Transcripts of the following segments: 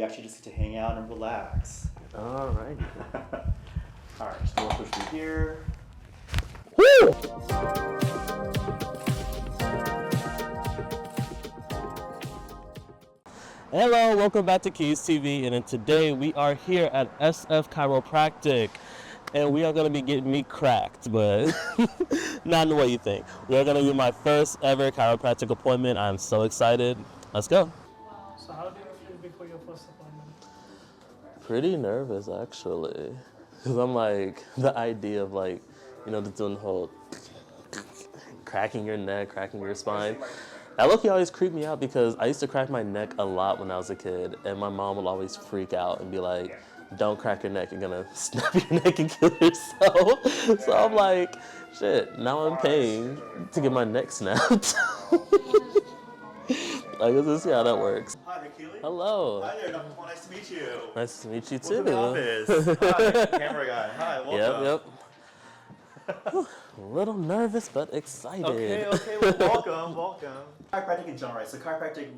you actually just get to hang out and relax. Alrighty. Alright, just we'll push through here. Woo! Hello, welcome back to Keys TV, and today we are here at SF Chiropractic, and we are going to be getting me cracked, but not in the way you think. We are going to do my first ever chiropractic appointment. I'm so excited. Let's go. So how do you feel before your first appointment? Pretty nervous, actually, because I'm like, the idea of like, just doing the whole cracking your neck, cracking your spine. That low-key always creeped me out because I used to crack my neck a lot when I was a kid, and my mom would always freak out and be like, don't crack your neck, you're gonna snap your neck and kill yourself. So I'm like, shit, now I'm paying to get my neck snapped. I guess let's see how that works. Hi, Keely. Hello. Hi there, Dr. Paul. Nice to meet you. Nice to meet you too. Welcome to the office. Hi, camera guy. Hi, welcome. Yep. A little nervous, but excited. Okay, well, welcome. Chiropractic in general, right? So chiropractic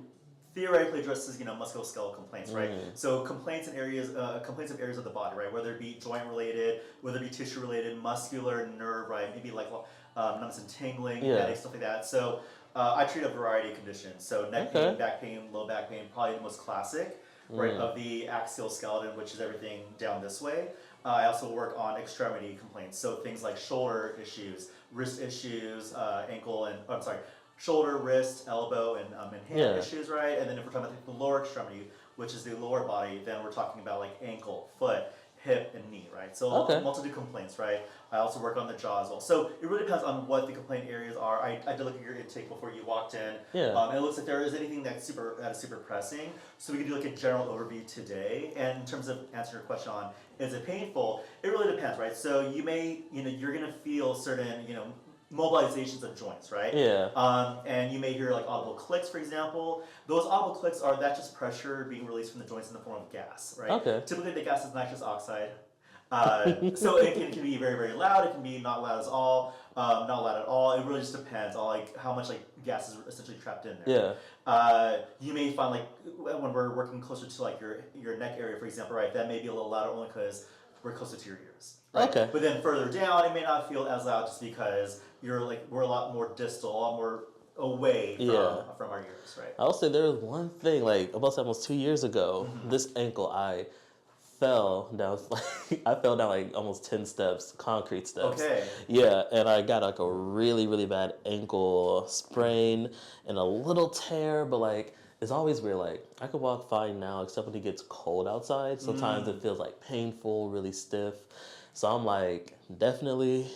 theoretically addresses, musculoskeletal complaints, right? So complaints of areas of the body, right? Whether it be joint related, whether it be tissue related, muscular, nerve, right? Maybe like numbness and tingling, headache, stuff like that. So I treat a variety of conditions. So neck pain, back pain, low back pain, probably the most classic, right? Of the axial skeleton, which is everything down this way. I also work on extremity complaints, so things like shoulder issues, wrist issues, shoulder, wrist, elbow, and hand issues, right? And then if we're talking about the lower extremity, which is the lower body, then we're talking about like ankle, foot, hip, and knee, right? So multitude of complaints, right? I also work on the jaw as well. So it really depends on what the complaint areas are. I did look at your intake before you walked in. And it looks like there is anything that is super pressing. So we can do like a general overview today. And in terms of answering your question on, is it painful? It really depends, right? So you may, you're gonna feel certain, mobilizations of joints, right? And you may hear like audible clicks, for example. Those audible clicks that's just pressure being released from the joints in the form of gas, right? Typically the gas is nitrous oxide. So it can be very, very loud. It can be not loud at all. Not loud at all. It really just depends on like how much like gas is essentially trapped in there. You may find like when we're working closer to like your neck area, for example, right? That may be a little louder only because we're closer to your ears. Right? But then further down, it may not feel as loud just because we're a lot more distal, a lot more away from our ears, right? I'll say there was one thing, like about almost 2 years ago, this ankle, I fell down like almost 10 steps, concrete steps. Yeah, and I got like a really, really bad ankle sprain and a little tear, but like it's always weird. Like I could walk fine now, except when it gets cold outside. Sometimes it feels like painful, really stiff. So I'm like, definitely,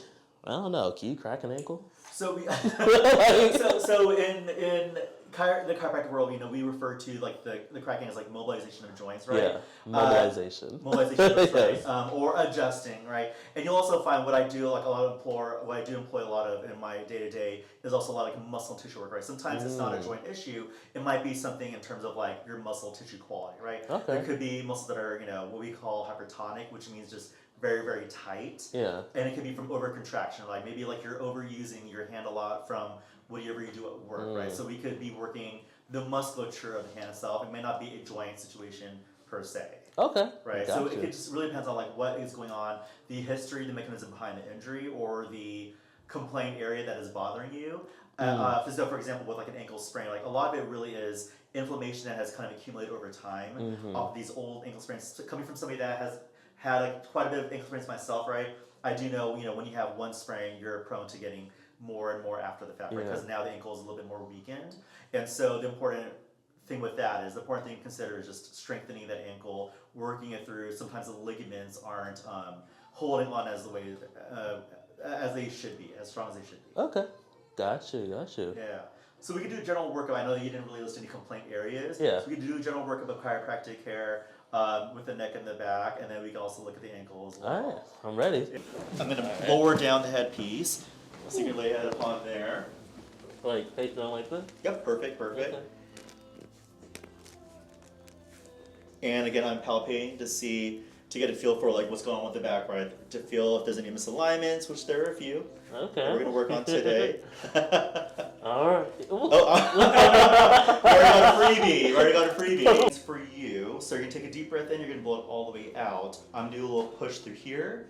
I don't know. Can you crack an ankle? So so in the chiropractic world, we refer to like the cracking as like mobilization of joints, right? Yeah, mobilization. Right? Or adjusting, right? And you'll also find what I do employ a lot of in my day to day is also a lot of like muscle tissue work, right? Sometimes it's not a joint issue; it might be something in terms of like your muscle tissue quality, right? There could be muscles that are what we call hypertonic, which means just very, very tight. And it can be from overcontraction, like maybe like you're overusing your hand a lot from whatever you do at work, right? So we could be working the musculature of the hand itself. It may not be a joint situation per se. Right? So it just really depends on like what is going on, the history, the mechanism behind the injury, or the complaint area that is bothering you. So for example, with like an ankle sprain, like a lot of it really is inflammation that has kind of accumulated over time of these old ankle sprains. Coming from somebody that has had quite a bit of ankle sprains myself, right? I do know, when you have one sprain, you're prone to getting more and more after the fact, right? Because now the ankle is a little bit more weakened. And so the important thing with that is, the important thing to consider is just strengthening that ankle, working it through. Sometimes the ligaments aren't holding on as the way as they should be, as strong as they should be. Got you. Yeah. So we can do a general workup. I know that you didn't really list any complaint areas. So we can do a general workup of chiropractic care with the neck and the back, and then we can also look at the ankles as well. All right, I'm ready. I'm going to lower down the headpiece, so you can lay your head upon there. Like face down like this? Yep, perfect. And again, I'm palpating to get a feel for like what's going on with the back, right? To feel if there's any misalignments, which there are a few. We're going to work on today. All right. We already got a freebie. It's for you. through. So you're gonna take a deep breath in, you're gonna blow it all the way out. I'm gonna do a little push through here,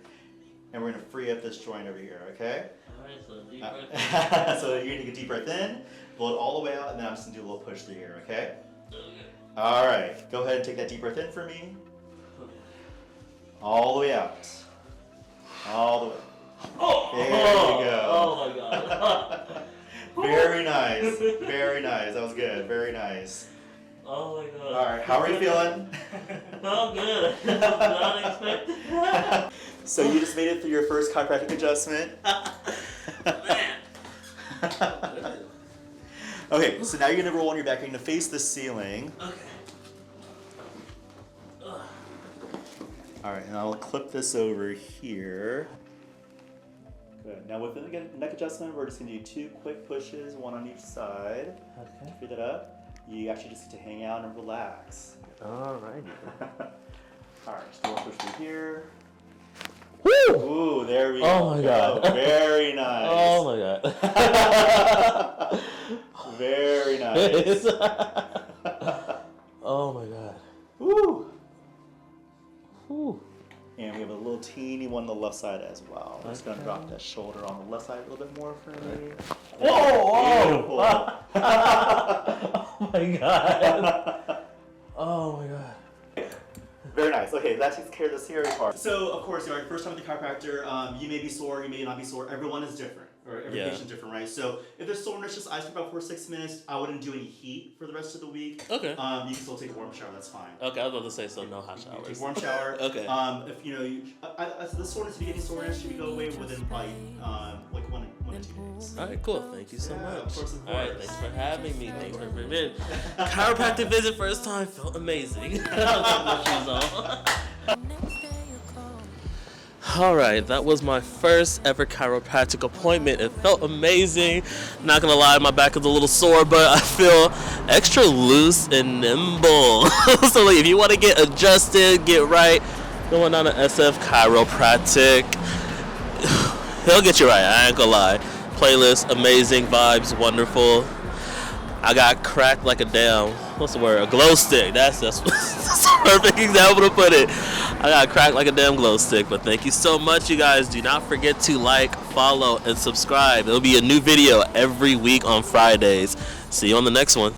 and we're gonna free up this joint over here, okay? Alright, so deep breath. So you're gonna take a deep breath in, blow it all the way out, and then I'm just gonna do a little push through here, okay? Alright, go ahead and take that deep breath in for me. All the way out. All the way. There you go. Oh my god. Very nice. Very nice. That was good. Very nice. Oh my god. Alright, how are you feeling? Oh, good. Not expected. So you just made it through your first chiropractic adjustment. Man. Okay, so now you're gonna roll on your back. You're gonna face the ceiling. Okay. All right, and I'll clip this over here. Good. Now with the neck adjustment, we're just gonna do 2 quick pushes, one on each side. Okay. Free that up. You actually just need to hang out and relax. Alrighty. All right, just do a push through here. Woo! Ooh, there we go. Oh my god. Very nice. Oh my god. Very nice. Oh my god. Woo! Whew. And we have a little teeny one on the left side as well. I'm just gonna drop that shoulder on the left side a little bit more for me. Whoa! Oh my god. Oh my god. Very nice. Okay, that takes care of the scary part. So, of course, your first time with the chiropractor, you may be sore, you may not be sore. Everyone is different, or every patient's different, right? So, if there's soreness, just ice for about 4 to 6 minutes. I wouldn't do any heat for the rest of the week. Okay. You can still take a warm shower. That's fine. Okay, I was about to say so. No hot You showers. take a warm shower. Okay. If you know, the soreness, if you get any soreness, should go away within probably like 1 to 2 days. All right, cool. Thank you so Yeah, much. of course, of All right, course. thanks for having me. Thanks for bringing me. Chiropractic visit first time felt amazing. All right, that was my first ever chiropractic appointment. It felt amazing. Not gonna lie, my back is a little sore, but I feel extra loose and nimble. So like, if you want to get adjusted, get right, going on to SF Chiropractic. He'll get you right, I ain't gonna lie. Playlist, amazing, vibes, wonderful. I got cracked like a damn, what's the word? A glow stick. That's a perfect example to put it. I got cracked like a damn glow stick. But thank you so much, you guys. Do not forget to like, follow, and subscribe. There'll be a new video every week on Fridays. See you on the next one.